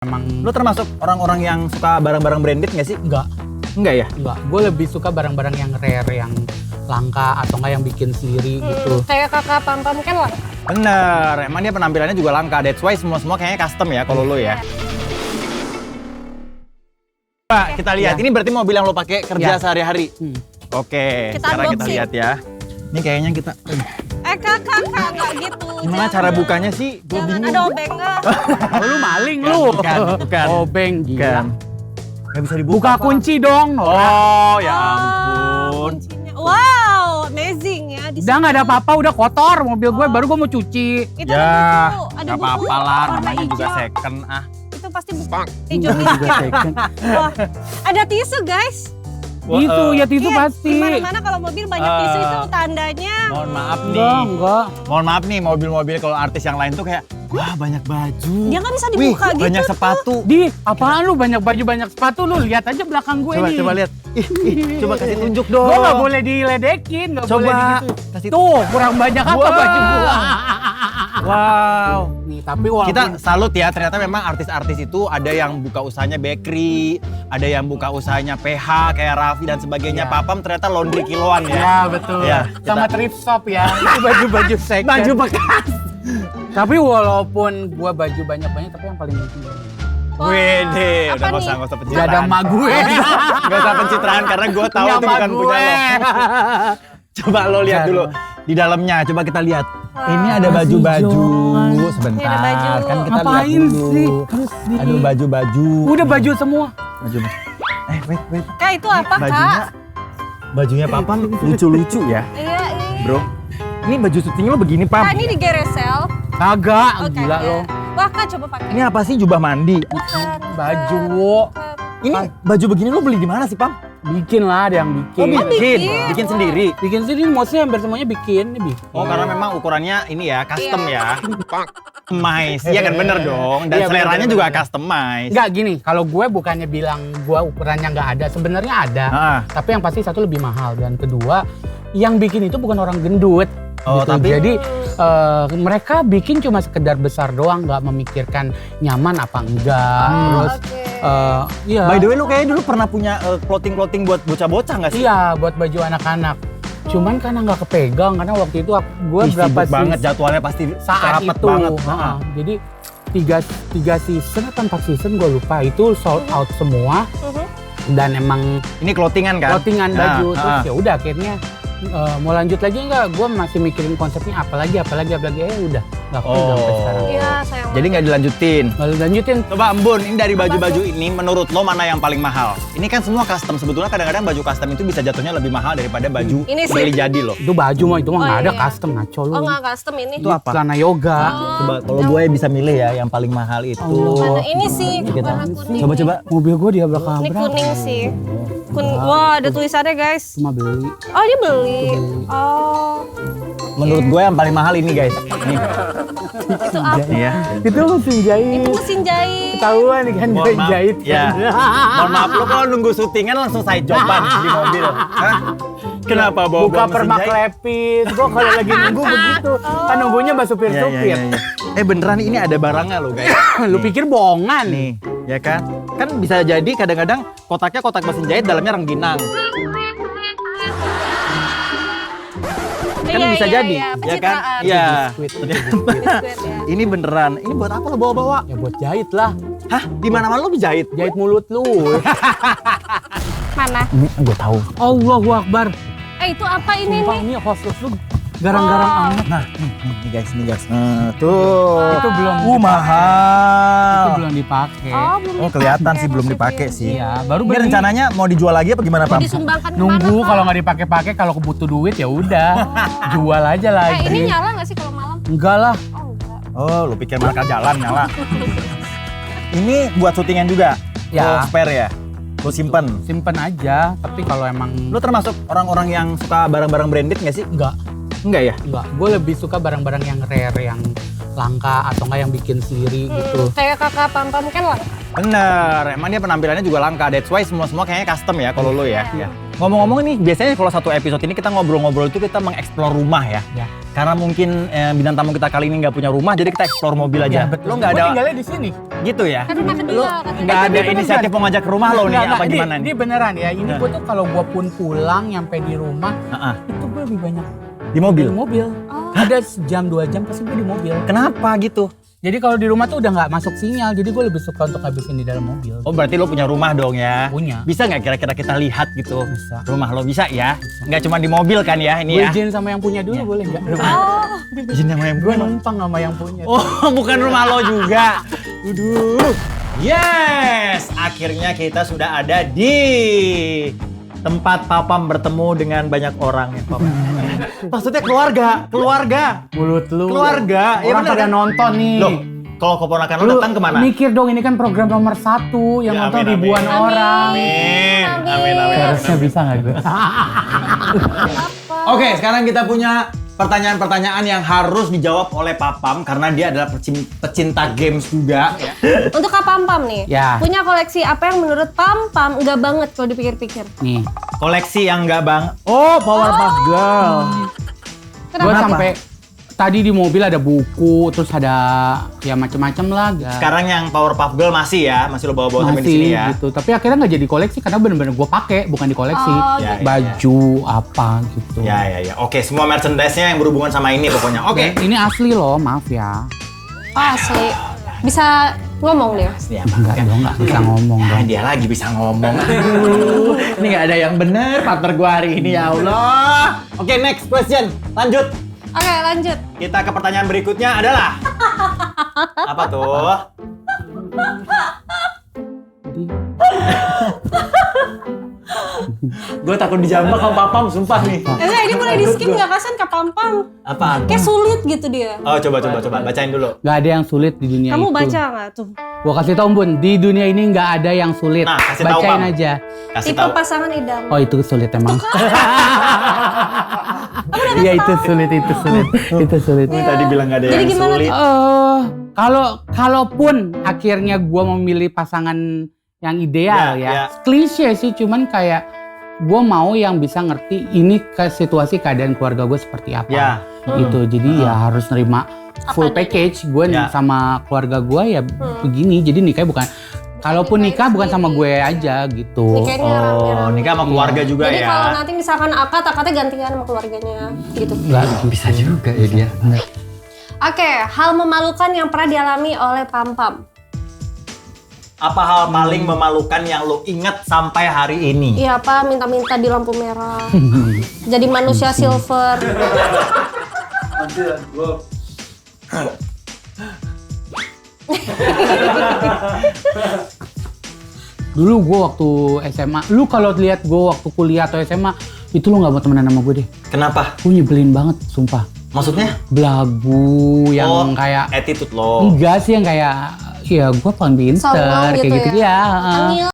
Emang Lu termasuk orang-orang yang suka barang-barang branded nggak sih? enggak, Enggak ya? gue lebih suka barang-barang yang rare, yang langka atau enggak yang bikin sendiri gitu. Kayak kakak Pam-Pam kan lah. Bener, emang dia penampilannya juga langka. That's why semua kayaknya custom ya kalau lu ya. Pak, kita lihat. Ini berarti mobil yang lo pakai kerja Ya. sehari-hari. Oke, Kita sekarang kita unboxing. lihat ya. Ini kayaknya kita... Kakak nggak gitu. Gimana Jangan. cara bukanya sih? Gue Jangan bingung. ada obengnya. Oh, lu maling lu. Bukan. Obeng gila. Nggak bisa dibuka. Buka Pak. kunci dong. Oh, ya Oh, ampun. kuncinya. Wow, amazing ya. Di Udah nggak ada apa-apa, udah kotor mobil gue, baru gue mau cuci. Itu Ya, ada nggak buku apa-apa lah. warna Namanya juga hijau. second. Ah, Itu pasti buku hijau miskin. Wah, ada tisu guys. Itu ya tisu Iya, pasti. Dimana-mana kalau mobil banyak tisu itu tandanya. mohon maaf nih. Enggak. Mohon maaf nih, mobil-mobil kalau artis yang lain tuh kayak, wah banyak baju. Dia kan bisa Wih, dibuka gitu. banyak sepatu. Di, apaan lu banyak baju banyak sepatu lu? Lihat aja belakang gue nih. Coba lihat. Ih, coba kasih tunjuk dong. Gue nggak boleh diledekin, nggak boleh Coba digitu. kasih Tuh, kurang banyak apa Wah. baju gua? Wow. Nih, tapi walaupun Kita salut ya, ternyata memang artis-artis itu ada yang buka usahanya bakery, ada yang buka usahanya PH kayak Raffi dan sebagainya. Ya. Papam ternyata laundry kiloan ya. ya betul. Ya, Sama kita- thrift shop ya. Itu baju-baju second. Baju bekas. Tapi walaupun gua baju banyak-banyak, tapi yang paling penting Wah, Wede, apa udah nggak nih? usah gak pencitraan. ada emak gue. Gak usah pencitraan karena gue tahu Punya itu emak bukan punya lo. Coba lo lihat dulu di dalamnya, coba kita lihat. Ini ada baju-baju. Sebentar, Ini ada baju. kan kita Ngapain lihat dulu. sih? Aduh, baju-baju. Udah baju semua. Baju. Wait. Kak itu apa Bajunya, kak? bajunya Papa lucu-lucu ya, Iya, ini. bro. Ini baju syutingnya lo begini, Pam. Kak ini di Geresel. Kagak, Oke, gila ya. lo. Wah kak coba pakai. Ini apa sih, jubah mandi? Bukan. Baju. bukan. Ini baju begini lo beli di mana sih, Pam? Bikin lah, ada yang bikin. bikin. Bikin sendiri. Bikin sendiri, maksudnya hampir semuanya bikin. Ini bikin. Oh, karena memang ukurannya ini ya, custom Iya. ya. Customize. Iya kan, bener dong. Dan Iya, bener, seleranya bener, juga bener. customize. Enggak gini, kalau gue bukannya bilang gue ukurannya nggak ada, sebenarnya ada. Ah. Tapi yang pasti satu lebih mahal, dan kedua yang bikin itu bukan orang gendut. Oh, gitu. tapi- Jadi mereka bikin cuma sekedar besar doang, nggak memikirkan nyaman apa enggak. Terus Oke. iya. By the way, lu kayaknya dulu pernah punya clothing buat bocah-bocah nggak sih? Iya, buat baju anak-anak. Cuman karena nggak kepegang, karena waktu itu gue Ih, berapa sibuk banget jadwalnya pasti saat rapet itu. banget. Heeh. Jadi tiga season atau 4 season gue lupa, itu sold out semua. Dan emang Ini clothingan kan? clothingan Nah, baju. Terus ah. ya udah akhirnya mau lanjut lagi nggak? Gue masih mikirin konsepnya apalagi. Udah nggak kepegang sampai sekarang. Iya sayang. Jadi nggak dilanjutin. Lalu lanjutin. Coba Embun, ini dari baju-baju ini menurut lo mana yang paling mahal? Ini kan semua custom. Sebetulnya kadang-kadang baju custom itu bisa jatuhnya lebih mahal daripada baju Ini sih. beli jadi loh. Itu baju mah itu mah Oh, nggak ada iya. custom, ngaco lu. Oh nggak custom ini. Itu apa? Celana yoga. Coba kalau gue bisa milih ya yang paling mahal itu. Mana ini sih warna kuning. Coba. Mobil gue dia belakang Ini berapa? kuning sih. Wah ada tulisannya guys. Cuma beli. Oh ini beli. Oh. Menurut gue yang paling mahal ini guys. Nih, Itu apa? ya. Itu mesin jahit. Itu mesin jahit. Ketahuan nih kan Mohon maaf. jahit. Ya. Mohon maaf lo kalau nunggu syutingan langsung side joban di mobil. Hah? Kenapa bawa Buka mesin permak jahit? lepis. Gue kalau lagi nunggu begitu. Kan nunggunya mbak supir-supir. Beneran ini ada barangnya lo guys. Lu pikir bohongan? Nih, ya kan? Kan bisa jadi kadang-kadang kotaknya kotak mesin jahit, dalamnya rengginang. Kan Iya, bisa iya, jadi, iya, ya kan? pencitraan. Iya. Biskuit. Biskuit ya. Ini beneran. Ini buat apa lo bawa-bawa? Ya buat jahit lah. Hah? Di mana-mana lo dijahit? Jahit mulut lu. Mana? Ini gue tahu. Allahu Akbar. Itu apa ini Sumpah nih? ini hostess lu garang-garang amat. Nah, nih guys, tuh. Itu belum mahal. Itu belum dipakai. belum Oh, kelihatan sih belum maksudnya. dipakai sih. Iya, baru Ini beli. rencananya mau dijual lagi apa gimana, Pam? Disumbangkan Nunggu kemana, Pak? kalau nggak dipakai-pakai, kalau butuh duit ya udah jual aja lagi. Ini nyala nggak sih kalau malam? Enggak lah. Oh enggak. Oh, lu pikir marka jalan nyala. Ini buat syutingan juga? Ya. Lo spare ya? Lu simpen? Simpen aja. Tapi kalau emang Lu termasuk orang-orang yang suka barang-barang branded nggak sih? enggak, Enggak ya? gue lebih suka barang-barang yang rare, yang langka atau enggak yang bikin sendiri gitu. Kayak kakak Pam-Pam kan lah. Bener, emang dia penampilannya juga langka. That's why semua kayaknya custom ya kalau lu ya. Iya. Ngomong-ngomong nih, biasanya kalau satu episode ini kita ngobrol-ngobrol itu kita mengeksplor rumah ya. Ya. Karena mungkin bintang tamu kita kali ini nggak punya rumah, jadi kita eksplor mobil aja. Lo nggak Gua ada tinggalnya di sini. gitu ya? Kan rumah kedua Lo katanya. nggak ada inisiatif mau ngajak ke rumah lo nih, apa gimana Ini nih? beneran ya. Ini Nah. gue tuh kalau gue pun pulang nyampe di rumah, Heeh. itu gue lebih banyak Di mobil? di mobil. Oh. Ada sejam 2 jam pasti gue di mobil. Kenapa gitu? Jadi kalau di rumah tuh udah nggak masuk sinyal, jadi gue lebih suka untuk habisin di dalam mobil. Oh berarti lo punya rumah dong ya? Punya. Bisa nggak kira-kira kita lihat gitu? Bisa. Rumah lo bisa ya? Nggak cuma di mobil kan ya ini Gue ya? izin sama yang punya dulu Ya. boleh nggak? Oh. Izin sama yang Gue numpang sama yang punya. Oh, bukan rumah lo juga. Waduh. Yes, akhirnya kita sudah ada di tempat Papam bertemu dengan banyak orang ya, Papam. Maksudnya keluarga. Mulut lu. Keluarga. Ya Orang bener pada kan? nonton nih. Loh, kalau keponakan lo datang kemana? Mikir dong, ini kan program nomor 1 yang Ya, nonton amin, ribuan amin. orang. Amin. Harusnya bisa nggak gue? Oke, sekarang kita punya pertanyaan-pertanyaan yang harus dijawab oleh Papam karena dia adalah pecinta games juga. Ya. Untuk Kak Pam nih, Ya. punya koleksi apa yang menurut Pam nggak banget kalau dipikir-pikir? Nih. Koleksi yang nggak bang. Oh, Powerpuff Girl. Gue Kenapa? sampai tadi di mobil ada buku, terus ada ya macem-macem lah. Sekarang yang Powerpuff Girl masih lo bawa-bawa sampai di masih sini ya. gitu. Tapi akhirnya nggak jadi koleksi karena bener-bener gue pakai, bukan di koleksi. Oh, Ya, gitu. Baju apa gitu. Ya. Oke, semua merchandise-nya yang berhubungan sama ini pokoknya. Oke. Ini asli loh, maaf ya. Oh, asli. Bisa ngomong dia. Ya, Enggak dong, nggak bisa ngomong dong. dia lagi bisa ngomong. Aduh, ini nggak ada yang bener partner gua hari ini ya Allah. Oke, next question. Lanjut. Oke, lanjut. Kita ke pertanyaan berikutnya adalah apa tuh? Gue takut dijambak sama Papam, sumpah nih. Ini boleh di skip nggak kasan Kak Pam? Apaan? Kayak sulit gitu dia. Oh, coba bacain dulu. Nggak ada yang sulit di dunia Kamu itu. baca nggak tuh? Gua kasih tau Bun, di dunia ini nggak ada yang sulit. Nah, kasih tahu, Bacain Bang. aja. Kasih Tipe tahu. pasangan idaman. Oh itu sulit emang. Iya itu sulit. Ini tadi bilang nggak ada Jadi yang gimana sulit. Kalaupun akhirnya gua memilih pasangan yang ideal Ya. klise sih, cuman kayak gua mau yang bisa ngerti ini ke situasi keadaan keluarga gue seperti apa. Ya. Gitu. Jadi ya harus nerima full Apa package. Gue Ya. sama keluarga gue ya begini. Jadi nikahnya bukan, kalaupun nikah bukan sama gue aja gitu. Nikahnya Oh, rame-rame. nikah sama keluarga juga Jadi ya. kalau nanti misalkan akadnya gantian sama keluarganya gitu. Nggak Bisa juga ya dia. Oke, hal memalukan yang pernah dialami oleh Pam. Apa hal paling memalukan yang lo inget sampai hari ini? Iya, Pak, minta-minta di lampu merah. Jadi manusia silver. Dulu gue waktu SMA, lu kalau lihat gue waktu kuliah atau SMA, itu lu nggak mau temenan sama gue deh. Kenapa? Gue nyebelin banget, sumpah. Maksudnya? Belagu yang kayak attitude lo. enggak sih, yang kayak ya gue paling pinter Songong kayak gitu gitu ya? ya. Angil.